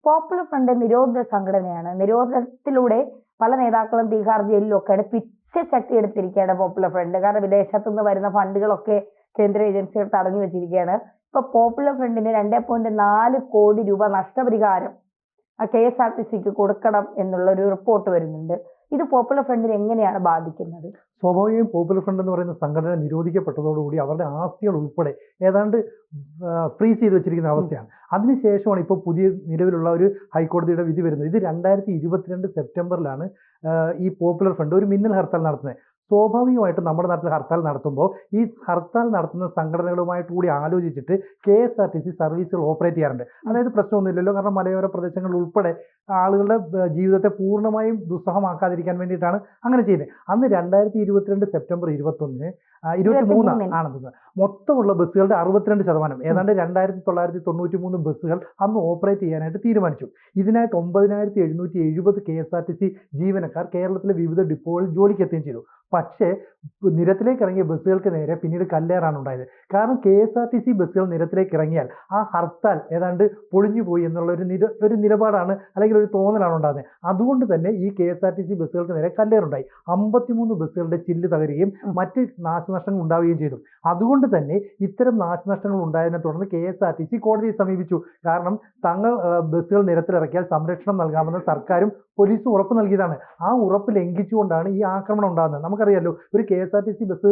Popular front നിരോധിത സംഘടനയാണ്. നിരോധനത്തിലൂടെ പല നേതാക്കളും തീഹാർ ജയിലിലൊക്കെയാണ് പിച്ചച്ചട്ടി എടുത്തിരിക്കുകയാണ് പോപ്പുലർ ഫ്രണ്ട്. കാരണം വിദേശത്തു നിന്ന് വരുന്ന ഫണ്ടുകളൊക്കെ കേന്ദ്ര ഏജൻസികൾ തടഞ്ഞു വെച്ചിരിക്കുകയാണ്. ഇപ്പൊ പോപ്പുലർ ഫ്രണ്ടിന് 2.4 കോടി രൂപ നഷ്ടപരിഹാരം KSRTCക്ക് കൊടുക്കണം എന്നുള്ള ഒരു റിപ്പോർട്ട് വരുന്നുണ്ട്. ഇത് പോപ്പുലർ ഫ്രണ്ടിനെ എങ്ങനെയാണ് ബാധിക്കുന്നത്? സ്വാഭാവികവും പോപ്പുലർ ഫ്രണ്ട് എന്ന് പറയുന്ന സംഘടന നിരോധിക്കപ്പെട്ടതോടുകൂടി അവരുടെ ആസ്തികൾ ഉൾപ്പെടെ ഏതാണ്ട് ഫ്രീസ് ചെയ്ത് വെച്ചിരിക്കുന്ന അവസ്ഥയാണ്. അതിനുശേഷമാണ് ഇപ്പോൾ പുതിയ നിലവിലുള്ള ഒരു ഹൈക്കോടതിയുടെ വിധി വരുന്നത്. ഇത് 2022 സെപ്റ്റംബറിലാണ് ഈ പോപ്പുലർ ഫ്രണ്ട് ഒരു മിന്നൽ ഹർത്താൽ നടത്തുന്നത്. സ്വാഭാവികമായിട്ടും നമ്മുടെ നാട്ടിൽ ഹർത്താൽ നടത്തുമ്പോൾ ഈ ഹർത്താൽ നടത്തുന്ന സംഘടനകളുമായിട്ട് കൂടി ആലോചിച്ചിട്ട് KSRTC സർവീസുകൾ ഓപ്പറേറ്റ് ചെയ്യാറുണ്ട്. അതായത് പ്രശ്നമൊന്നുമില്ലല്ലോ, കാരണം മലയോര പ്രദേശങ്ങളിൽ ഉൾപ്പെടെ ആളുകളുടെ ജീവിതത്തെ പൂർണ്ണമായും ദുസ്സഹമാക്കാതിരിക്കാൻ വേണ്ടിയിട്ടാണ് അങ്ങനെ ചെയ്യുന്നത്. അന്ന് 2022 സെപ്റ്റംബർ 23 ആണെന്ന് മൊത്തമുള്ള ബസ്സുകളുടെ 62%, ഏതാണ്ട് 2993 ബസ്സുകൾ അന്ന് ഓപ്പറേറ്റ് ചെയ്യാനായിട്ട് തീരുമാനിച്ചു. ഇതിനായിട്ട് 9770 KSRTC ജീവനക്കാർ കേരളത്തിലെ വിവിധ ഡിപ്പോകളിൽ ജോലിക്ക് എത്തുകയും ചെയ്തു. പക്ഷേ നിരത്തിലേക്ക് ഇറങ്ങിയ ബസ്സുകൾക്ക് നേരെ പിന്നീട് കല്ലേറാണ് ഉണ്ടായത്. കാരണം KSRTC ബസ്സുകൾ നിരത്തിലേക്ക് ഇറങ്ങിയാൽ ആ ഹർത്താൽ ഏതാണ്ട് പൊളിഞ്ഞു പോയി എന്നുള്ള ഒരു നിലപാടാണ് അല്ലെങ്കിൽ ഒരു തോന്നലാണ് ഉണ്ടാകുന്നത്. അതുകൊണ്ട് തന്നെ ഈ KSRTC ബസ്സുകൾക്ക് നേരെ കല്ലേറുണ്ടായി. 53 ബസ്സുകളുടെ ചില്ല് തകരുകയും മറ്റ് നാശനഷ്ടങ്ങൾ ഉണ്ടാവുകയും ചെയ്തു. അതുകൊണ്ട് തന്നെ ഇത്തരം നാശനഷ്ടങ്ങൾ ഉണ്ടായതിനെ തുടർന്ന് KSRTC കോടതിയെ സമീപിച്ചു. കാരണം തങ്ങൾ ബസ്സുകൾ നിരത്തിലിറക്കിയാൽ സംരക്ഷണം നൽകാമെന്ന് സർക്കാരും പോലീസും ഉറപ്പ് നൽകിയതാണ്. ആ ഉറപ്പ് ലംഘിച്ചുകൊണ്ടാണ് ഈ ആക്രമണം ഉണ്ടാകുന്നത്. നമുക്കറിയാലോ, ഒരു KSRTC ബസ്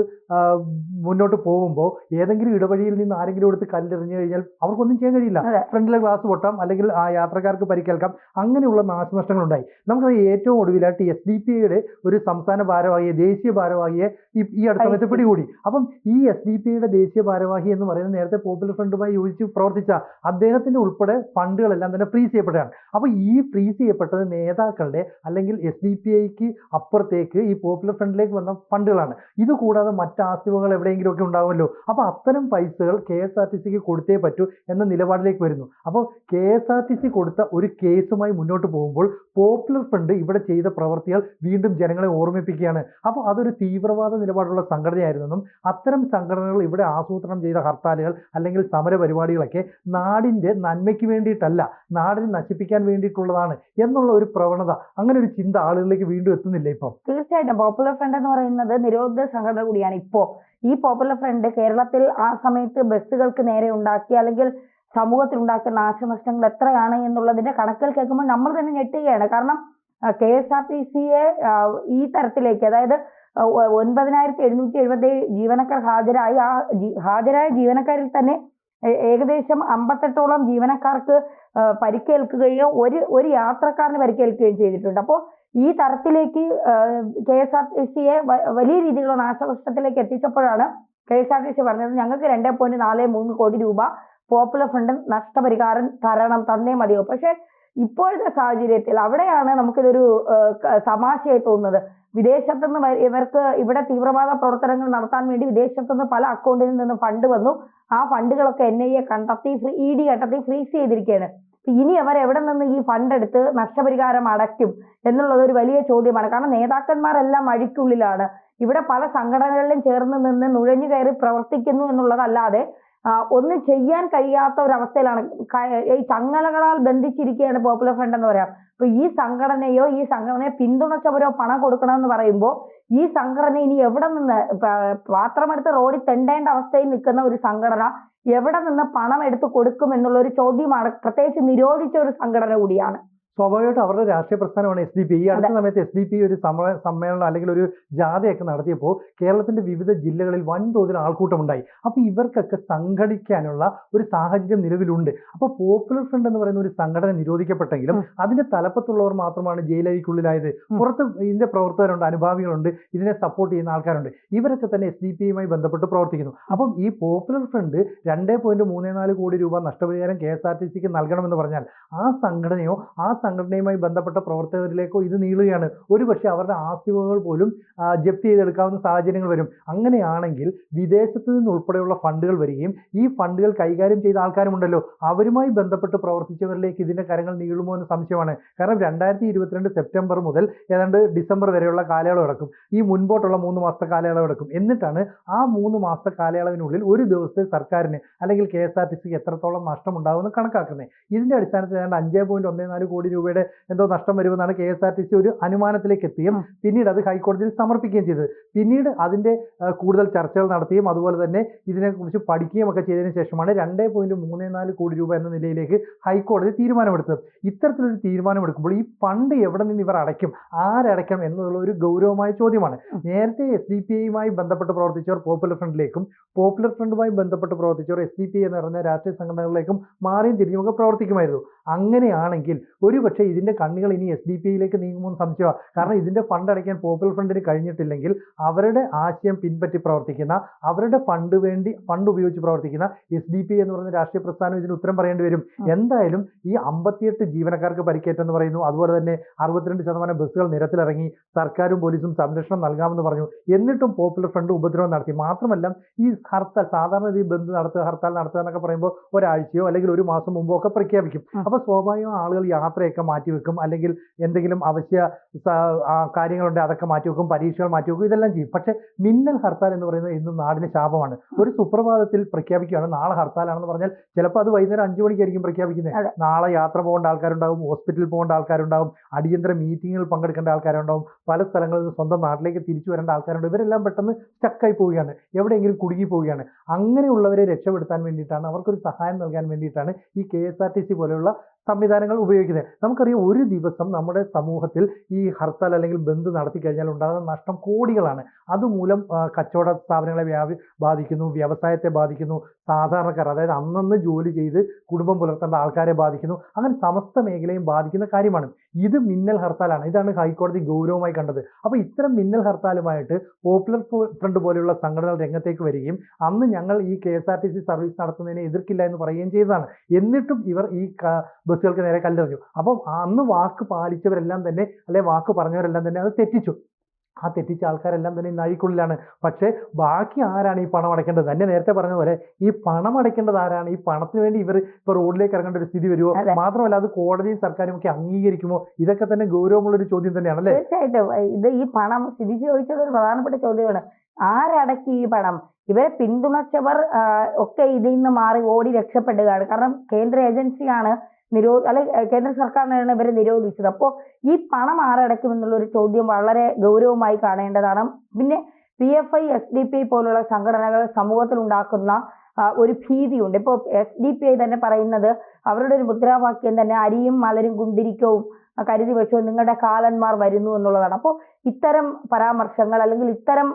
മുന്നോട്ട് പോകുമ്പോൾ ഏതെങ്കിലും ഇടവഴിയിൽ നിന്ന് ആരെങ്കിലും എടുത്ത് കല്ലെറിഞ്ഞു കഴിഞ്ഞാൽ അവർക്കൊന്നും ചെയ്യാൻ കഴിയില്ല. ഫ്രണ്ടിലെ ഗ്ലാസ് പൊട്ടാം, അല്ലെങ്കിൽ ആ യാത്രക്കാർക്ക് പരിക്കേൽക്കാം. അങ്ങനെയുള്ള നാശനഷ്ടങ്ങൾ ഉണ്ടായി. നമുക്കറിയാം, ഏറ്റവും ഒടുവിലായിട്ട് SDPIയുടെ ഒരു സംസ്ഥാന ഭാരവാഹിയെ, ദേശീയ ഭാരവാഹിയെ ഈ അടുത്ത സമയത്ത് പിടികൂടി. അപ്പം ഈ SDPIയുടെ ദേശീയ ഭാരവാഹി എന്ന് പറയുന്നത് നേരത്തെ പോപ്പുലർ ഫ്രണ്ടുമായി യോജിച്ച് പ്രവർത്തിച്ച അദ്ദേഹത്തിന്റെ ഉൾപ്പെടെ ഫണ്ടുകളെല്ലാം തന്നെ ഫ്രീസ് ചെയ്യപ്പെട്ടതാണ്. അപ്പൊ ഈ ഫ്രീസ് ചെയ്യപ്പെട്ടത് നേതാക്കളുടെ അല്ലെങ്കിൽ SDPIക്ക് അപ്പുറത്തേക്ക് ഈ പോപ്പുലർ ഫ്രണ്ടിലേക്ക് വന്ന ഫണ്ടുകളാണ്. ഇത് കൂടാതെ മറ്റ് ആസ്തികൾ എവിടെയെങ്കിലും ഒക്കെ ഉണ്ടാവുമല്ലോ. അപ്പൊ അത്തരം പൈസകൾ KSRTCക്ക് കൊടുത്തേ പറ്റൂ എന്ന നിലപാടിലേക്ക് വരുന്നു. അപ്പോൾ KSRTC കൊടുത്ത ഒരു കേസുമായി മുന്നോട്ട് പോകുമ്പോൾ പോപ്പുലർ ഫ്രണ്ട് ഇവിടെ ചെയ്ത പ്രവർത്തികൾ വീണ്ടും ജനങ്ങളെ ഓർമ്മിപ്പിക്കുകയാണ്. അപ്പോൾ അതൊരു തീവ്രവാദ നിലപാടുള്ള സംഘടനയായിരുന്നെന്നും അത്തരം സംഘടനകൾ ഇവിടെ ആസൂത്രണം ചെയ്ത ഹർത്താലുകൾ അല്ലെങ്കിൽ സമര പരിപാടികളൊക്കെ നാടിന്റെ നന്മയ്ക്ക് വേണ്ടിയിട്ടല്ല, നാടിനെ നശിപ്പിക്കാൻ വേണ്ടിയിട്ടുള്ളതാണ് എന്നുള്ള ഒരു പ്രവണത, അങ്ങനെ ഒരു ചിന്ത ആളുകളിലേക്ക് വീണ്ടും എത്തുന്നില്ല ഇപ്പം? തീർച്ചയായിട്ടും പോപ്പുലർ ഫ്രണ്ട് എന്ന് പറയുന്നത് നിരോധിത സംഘടന കൂടിയാണ്. ഇപ്പോ ഈ പോപ്പുലർ ഫ്രണ്ട് കേരളത്തിൽ ആ സമയത്ത് ബസ്സുകൾക്ക് നേരെ ഉണ്ടാക്കിയ അല്ലെങ്കിൽ സമൂഹത്തിൽ ഉണ്ടാക്കിയ നാശനഷ്ടങ്ങൾ എത്രയാണ് എന്നുള്ളതിന്റെ കണക്കുകൾ കേൾക്കുമ്പോൾ നമ്മൾ തന്നെ ഞെട്ടുകയാണ്. കാരണം KSRTCയെ ഈ തരത്തിലേക്ക്, അതായത് 9777 ജീവനക്കാർ ഹാജരായ ജീവനക്കാരിൽ തന്നെ ഏകദേശം 58ഓളം ജീവനക്കാർക്ക് പരിക്കേൽക്കുകയോ ഒരു യാത്രക്കാരന് പരിക്കേൽക്കുകയും ചെയ്തിട്ടുണ്ട്. അപ്പോൾ ഈ തരത്തിലേക്ക് KSRTCയെ വലിയ രീതിയിലുള്ള നാശനഷ്ടത്തിലേക്ക് എത്തിച്ചപ്പോഴാണ് KSRTC പറഞ്ഞത്, ഞങ്ങൾക്ക് 2.43 കോടി രൂപ പോപ്പുലർ ഫ്രണ്ട് നഷ്ടപരിഹാരം തന്നേ മതിയോ. പക്ഷെ ഇപ്പോഴത്തെ സാഹചര്യത്തിൽ അവിടെയാണ് നമുക്കിതൊരു തമാശയായി തോന്നുന്നത്. വിദേശത്തുനിന്ന് ഇവർക്ക് ഇവിടെ തീവ്രവാദ പ്രവർത്തനങ്ങൾ നടത്താൻ വേണ്ടി വിദേശത്തുനിന്ന് പല അക്കൗണ്ടിൽ നിന്ന് ഫണ്ട് വന്നു. ആ ഫണ്ടുകളൊക്കെ NIA കണ്ടെത്തി ED കണ്ടെത്തി ഫ്രീസ് ചെയ്തിരിക്കുകയാണ്. ഇനി അവർ എവിടെ നിന്ന് ഈ ഫണ്ട് എടുത്ത് നഷ്ടപരിഹാരം അടയ്ക്കും എന്നുള്ളത് ഒരു വലിയ ചോദ്യമാണ്. കാരണം നേതാക്കന്മാരെല്ലാം അഴിക്കുള്ളിലാണ്. ഇവിടെ പല സംഘടനകളിലും ചേർന്ന് നിന്ന് നുഴഞ്ഞു കയറി പ്രവർത്തിക്കുന്നു എന്നുള്ളതല്ലാതെ ഒന്നും ചെയ്യാൻ കഴിയാത്ത ഒരവസ്ഥയിലാണ്. ഈ ചങ്ങലകളാൽ ബന്ധിച്ചിരിക്കുകയാണ് പോപ്പുലർ ഫ്രണ്ട് എന്ന് പറയാം. അപ്പൊ ഈ സംഘടനയെ പിന്തുണച്ചവരോ പണം കൊടുക്കണമെന്ന് പറയുമ്പോൾ ഈ സംഘടന ഇനി എവിടെ നിന്ന്, പാത്രമെടുത്ത് റോഡിൽ തെണ്ടേണ്ട അവസ്ഥയിൽ നിൽക്കുന്ന ഒരു സംഘടന എവിടെ നിന്ന് പണം എടുത്ത് കൊടുക്കും എന്നുള്ള ഒരു ചോദ്യമാണ്. പ്രത്യേകിച്ച് നിരോധിച്ച ഒരു സംഘടന കൂടിയാണ്. സ്വാഭാവികമായിട്ടും അവരുടെ രാഷ്ട്രീയ പ്രസ്ഥാനമാണ് SDPI. ഈ അടുത്ത സമയത്ത് SDPI ഒരു സമ്മേളനം അല്ലെങ്കിൽ ഒരു ജാഥയൊക്കെ നടത്തിയപ്പോൾ കേരളത്തിന്റെ വിവിധ ജില്ലകളിൽ വൻതോതിൽ ആൾക്കൂട്ടമുണ്ടായി. അപ്പോൾ ഇവർക്കൊക്കെ സംഘടിക്കാനുള്ള ഒരു സാഹചര്യം നിലവിലുണ്ട്. അപ്പോൾ പോപ്പുലർ ഫ്രണ്ട് എന്ന് പറയുന്ന ഒരു സംഘടന നിരോധിക്കപ്പെട്ടെങ്കിലും അതിന്റെ തലപ്പത്തുള്ളവർ മാത്രമാണ് ജയിലഴിക്കുള്ളിലായത്. പുറത്ത് ഇതിന്റെ പ്രവർത്തകരുണ്ട്, അനുഭാവികളുണ്ട്, ഇതിനെ സപ്പോർട്ട് ചെയ്യുന്ന ആൾക്കാരുണ്ട്. ഇവരൊക്കെ തന്നെ SDPIയുമായി ബന്ധപ്പെട്ട് പ്രവർത്തിക്കുന്നു. അപ്പം ഈ പോപ്പുലർ ഫ്രണ്ട് 2.34 കോടി രൂപ നഷ്ടപരിഹാരം KSRTCക്ക് നൽകണമെന്ന് പറഞ്ഞാൽ ആ സംഘടനയോ ആ സംഘടനയുമായി ബന്ധപ്പെട്ട പ്രവർത്തകരിലേക്കോ ഇത് നീളുകയാണ്. ഒരുപക്ഷെ അവരുടെ ആസ്തികൾ പോലും ജപ്തി ചെയ്തെടുക്കാവുന്ന സാഹചര്യങ്ങൾ വരും. അങ്ങനെയാണെങ്കിൽ വിദേശത്ത് നിന്നുൾപ്പെടെയുള്ള ഫണ്ടുകൾ വരികയും ഈ ഫണ്ടുകൾ കൈകാര്യം ചെയ്ത ആൾക്കാരുമുണ്ടല്ലോ, അവരുമായി ബന്ധപ്പെട്ട് പ്രവർത്തിച്ചവരിലേക്ക് ഇതിന്റെ കരങ്ങൾ നീളുമോ എന്ന് സംശയമാണ്. കാരണം 2022 സെപ്റ്റംബർ മുതൽ ഏതാണ്ട് ഡിസംബർ വരെയുള്ള കാലയളവ് എടുക്കും. ഈ മുൻപോട്ടുള്ള 3 മാസത്തെ കാലയളവ് എടുക്കും. എന്നിട്ടാണ് ആ 3 മാസത്തെ കാലയളവിനുള്ളിൽ ഒരു ദിവസത്തെ സർക്കാരിന് അല്ലെങ്കിൽ KSRTCക്ക് എത്രത്തോളം നഷ്ടം ഉണ്ടാകുമെന്ന് കണക്കാക്കുന്നത്. ഇതിന്റെ അടിസ്ഥാനത്തിൽ ഏതാണ്ട് 5.14 കോടി രൂപയുടെ എന്തോ നഷ്ടം വരുമെന്നാണ് KSRTC ഒരു അനുമാനത്തിലേക്ക് എത്തുകയും പിന്നീട് അത് ഹൈക്കോടതിയിൽ സമർപ്പിക്കുകയും ചെയ്തത്. പിന്നീട് അതിന്റെ കൂടുതൽ ചർച്ചകൾ നടത്തുകയും അതുപോലെ തന്നെ ഇതിനെക്കുറിച്ച് പഠിക്കുകയും ഒക്കെ ചെയ്തതിനു ശേഷമാണ് 2.34 കോടി രൂപ എന്ന നിലയിലേക്ക് ഹൈക്കോടതി തീരുമാനമെടുത്തത്. ഇത്തരത്തിലൊരു തീരുമാനമെടുക്കുമ്പോൾ ഈ ഫണ്ട് എവിടെ നിന്ന് ഇവർ അടയ്ക്കും, ആരടയ്ക്കണം എന്നുള്ള ഒരു ഗൗരവമായ ചോദ്യമാണ്. നേരത്തെ SDPIയുമായി ബന്ധപ്പെട്ട് പ്രവർത്തിച്ചവർ പോപ്പുലർ ഫ്രണ്ടിലേക്കും പോപ്പുലർ ഫ്രണ്ടുമായി ബന്ധപ്പെട്ട് പ്രവർത്തിച്ചവർ SDPI എന്ന് പറഞ്ഞ രാഷ്ട്രീയ സംഘടനകളിലേക്കും മാറിയും തിരിഞ്ഞുമൊക്കെ പ്രവർത്തിക്കുമായിരുന്നു. അങ്ങനെയാണെങ്കിൽ ഒരുപക്ഷെ ഇതിന്റെ കണ്ണികൾ ഇനി SDPIയിലേക്ക് നീങ്ങുമെന്ന് സംശയമാണ്. കാരണം ഇതിന്റെ ഫണ്ട് അടയ്ക്കാൻ പോപ്പുലർ ഫ്രണ്ടിന് കഴിഞ്ഞിട്ടില്ലെങ്കിൽ അവരുടെ ആശയം പിൻപറ്റി പ്രവർത്തിക്കുന്ന, അവരുടെ ഫണ്ട് ഉപയോഗിച്ച് പ്രവർത്തിക്കുന്ന SDPI എന്ന് പറയുന്ന രാഷ്ട്രീയ പ്രസ്ഥാനം ഇതിന് ഉത്തരം പറയേണ്ടി വരും. എന്തായാലും ഈ 58 ജീവനക്കാർക്ക് പരിക്കേറ്റെന്ന് പറയുന്നു. അതുപോലെ തന്നെ 62% ബസ്സുകൾ നിരത്തിലിറങ്ങി, സർക്കാരും പോലീസും സംരക്ഷണം നൽകാമെന്ന് പറഞ്ഞു. എന്നിട്ടും പോപ്പുലർ ഫ്രണ്ട് ഉപദ്രവം നടത്തി. മാത്രമല്ല ഈ ഹർത്താൽ, സാധാരണ ഈ ബന്ദ് നടത്തുക, ഹർത്താൽ നടത്തുക എന്നൊക്കെ പറയുമ്പോൾ ഒരാഴ്ചയോ അല്ലെങ്കിൽ ഒരു മാസം മുമ്പോ ഒക്കെ പ്രഖ്യാപിക്കും. അപ്പോൾ സ്വാഭാവികവും ആളുകൾ യാത്രയൊക്കെ മാറ്റിവെക്കും, അല്ലെങ്കിൽ എന്തെങ്കിലും അവശ്യ കാര്യങ്ങളുണ്ട് അതൊക്കെ മാറ്റിവെക്കും, പരീക്ഷകൾ മാറ്റിവെക്കും, ഇതെല്ലാം ചെയ്യും. പക്ഷെ മിന്നൽ ഹർത്താൽ എന്ന് പറയുന്നത് ഇന്നും നാടിന് ശാപമാണ്. ഒരു സുപ്രഭാതത്തിൽ പ്രഖ്യാപിക്കുകയാണ് നാളെ ഹർത്താലാണെന്ന് പറഞ്ഞാൽ ചിലപ്പോൾ അത് വൈകുന്നേരം 5 മണിക്കായിരിക്കും പ്രഖ്യാപിക്കുന്നത്. നാളെ യാത്ര പോകേണ്ട ആൾക്കാരുണ്ടാവും, ഹോസ്പിറ്റലിൽ പോകേണ്ട ആൾക്കാരുണ്ടാവും, അടിയന്തര മീറ്റിങ്ങുകൾ പങ്കെടുക്കേണ്ട ആൾക്കാരുണ്ടാവും, പല സ്ഥലങ്ങളിൽ നിന്ന് സ്വന്തം നാട്ടിലേക്ക് തിരിച്ചു വരേണ്ട ആൾക്കാരുണ്ട്. ഇവരെല്ലാം പെട്ടെന്ന് സ്റ്റക്കായി പോവുകയാണ്, എവിടെയെങ്കിലും കുടുങ്ങി പോവുകയാണ്. അങ്ങനെയുള്ളവരെ രക്ഷപ്പെടുത്താൻ വേണ്ടിയിട്ടാണ്, അവർക്കൊരു സഹായം നൽകാൻ വേണ്ടിയിട്ടാണ് ഈ KSRTC പോലെയുള്ള സംവിധാനങ്ങൾ ഉപയോഗിക്കുന്നത്. നമുക്കറിയാം, ഒരു ദിവസം നമ്മുടെ സമൂഹത്തിൽ ഈ ഹർത്താൽ അല്ലെങ്കിൽ ബന്ദ് നടത്തി കഴിഞ്ഞാൽ ഉണ്ടാകുന്ന നഷ്ടം കോടികളാണ്. അതുമൂലം കച്ചവട സ്ഥാപനങ്ങളെ ബാധിക്കുന്നു, വ്യവസായത്തെ ബാധിക്കുന്നു, സാധാരണക്കാർ അതായത് അന്നന്ന് ജോലി ചെയ്ത് കുടുംബം പുലർത്തേണ്ട ആൾക്കാരെ ബാധിക്കുന്നു. അങ്ങനെ സമസ്ത മേഖലയും ബാധിക്കുന്ന കാര്യമാണ്. ഇത് മിന്നൽ ഹർത്താലാണ്. ഇതാണ് ഹൈക്കോടതി ഗൗരവമായി കണ്ടത്. അപ്പോൾ ഇത്തരം മിന്നൽ ഹർത്താലുമായിട്ട് പോപ്പുലർ ഫ്രണ്ട് പോലെയുള്ള സംഘടനകൾ രംഗത്തേക്ക് വരികയും അന്ന് ഞങ്ങൾ ഈ KSRTC സർവീസ് നടത്തുന്നതിനെ എതിർക്കില്ല എന്ന് പറയുകയും ചെയ്തതാണ്. എന്നിട്ടും ഇവർ ഈ ബസ്സുകൾക്ക് നേരെ കല്ലെറിഞ്ഞു. അപ്പം അന്ന് വാക്ക് പാലിച്ചവരെല്ലാം തന്നെ, അല്ലെ വാക്ക് പറഞ്ഞവരെല്ലാം തന്നെ അത് തെറ്റിച്ചു. ആ തെറ്റിച്ച ആൾക്കാരെല്ലാം തന്നെ ഇന്ന് അഴിക്കുള്ളിലാണ്. പക്ഷേ ബാക്കി ആരാണ് ഈ പണം അടയ്ക്കേണ്ടത്? തന്നെ നേരത്തെ പറഞ്ഞ പോലെ ഈ പണം അടയ്ക്കേണ്ടത് ആരാണ്? ഈ പണത്തിന് വേണ്ടി ഇവർ ഇപ്പോൾ റോഡിലേക്ക് ഇറങ്ങേണ്ട ഒരു സ്ഥിതി വരുമോ? മാത്രമല്ല അത് കോടതിയും സർക്കാരും ഒക്കെ അംഗീകരിക്കുമോ? ഇതൊക്കെ തന്നെ ഗൗരവമുള്ള ഒരു ചോദ്യം തന്നെയാണ് അല്ലേ? തീർച്ചയായിട്ടും. ഇത് ഈ പണം സ്ഥിതി ചോദിച്ചത് ഒരു പ്രധാനപ്പെട്ട ചോദ്യമാണ്. ആരടക്കി ഈ പണം? ഇവരെ പിന്തുണച്ചവർ ഒക്കെ ഇതിൽ നിന്ന് മാറി ഓടി രക്ഷപ്പെടുകയാണ്. കാരണം കേന്ദ്ര ഏജൻസിയാണ് കേന്ദ്ര സർക്കാരിനാണ് ഇവരെ നിരോധിച്ചത്. അപ്പോൾ ഈ പണം ആരടയ്ക്കും എന്നുള്ള ഒരു ചോദ്യം വളരെ ഗൗരവമായി കാണേണ്ടതാണ്. പിന്നെ PFI, SDPI പോലുള്ള സംഘടനകൾ സമൂഹത്തിൽ ഉണ്ടാക്കുന്ന ഒരു ഭീതിയുണ്ട്. ഇപ്പോൾ SDPI തന്നെ പറയുന്നത്, അവരുടെ ഒരു മുദ്രാവാക്യം തന്നെ അരിയും മലരും കുന്തിരിക്കവും കരുതി വെച്ചോ, നിങ്ങളുടെ കാലന്മാർ വരുന്നു എന്നുള്ളതാണ്. അപ്പോൾ ഇത്തരം പരാമർശങ്ങൾ അല്ലെങ്കിൽ ഇത്തരം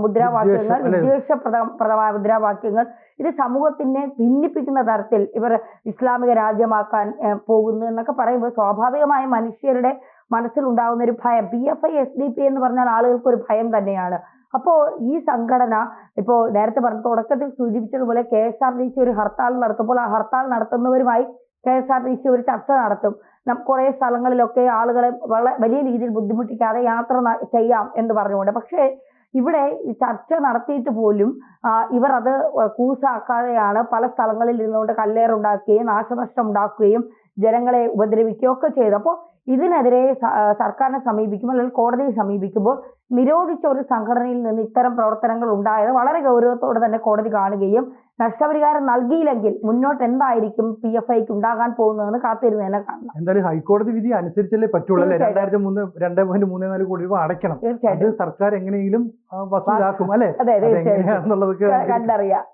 മുദ്രാവാക്യങ്ങൾ, വിദ്വേഷപ്രദമായ മുദ്രാവാക്യങ്ങൾ, ഇത് സമൂഹത്തിനെ ഭിന്നിപ്പിക്കുന്ന തരത്തിൽ ഇവർ ഇസ്ലാമിക രാജ്യമാക്കാൻ പോകുന്നു എന്നൊക്കെ പറയുമ്പോൾ സ്വാഭാവികമായ മനുഷ്യരുടെ മനസ്സിലുണ്ടാകുന്ന ഒരു ഭയം, PFI, SDPI എന്ന് പറഞ്ഞാൽ ആളുകൾക്ക് ഒരു ഭയം തന്നെയാണ്. അപ്പോൾ ഈ സംഘടന ഇപ്പോൾ നേരത്തെ പറഞ്ഞ തുടക്കത്തിൽ സൂചിപ്പിച്ചതുപോലെ KSRTC ഒരു ഹർത്താൽ നടത്തുമ്പോൾ ആ ഹർത്താൽ നടത്തുന്നവരുമായി KSRTC ഒരു ചർച്ച നടത്തും. കുറെ സ്ഥലങ്ങളിലൊക്കെ ആളുകളെ വലിയ രീതിയിൽ ബുദ്ധിമുട്ടിക്കാതെ യാത്ര ചെയ്യാം എന്ന് പറഞ്ഞുകൊണ്ട്. പക്ഷേ ഇവിടെ ചർച്ച നടത്തിയിട്ട് പോലും ഇവർ അത് കൂസാക്കാതെയാണ് പല സ്ഥലങ്ങളിൽ ഇരുന്നുകൊണ്ട് കല്ലേറുണ്ടാക്കുകയും നാശനഷ്ടം ഉണ്ടാക്കുകയും ജനങ്ങളെ ഉപദ്രവിക്കുകയും ഒക്കെ ചെയ്തു. അപ്പോൾ ഇതിനെതിരെ സർക്കാരിനെ സമീപിക്കുമ്പോൾ അല്ലെങ്കിൽ കോടതിയെ സമീപിക്കുമ്പോൾ നിരോധിച്ച ഒരു സംഘടനയിൽ നിന്ന് ഇത്തരം പ്രവർത്തനങ്ങൾ ഉണ്ടായത് വളരെ ഗൗരവത്തോടെ തന്നെ കോടതി കാണുകയും നഷ്ടപരിഹാരം നൽകിയില്ലെങ്കിൽ മുന്നോട്ട് എന്തായിരിക്കും PFIക്ക് ഉണ്ടാകാൻ പോകുന്നതെന്ന് കാത്തിരുന്ന് തന്നെ കാണണം. എന്തായാലും ഹൈക്കോടതി വിധി അനുസരിച്ചല്ലേ പറ്റുള്ളൂ. 2.34 കോടി രൂപ അടയ്ക്കണം. അത് സർക്കാർ എങ്ങനെയെങ്കിലും വസൂലാക്കും അല്ലെ? കണ്ടറിയാം.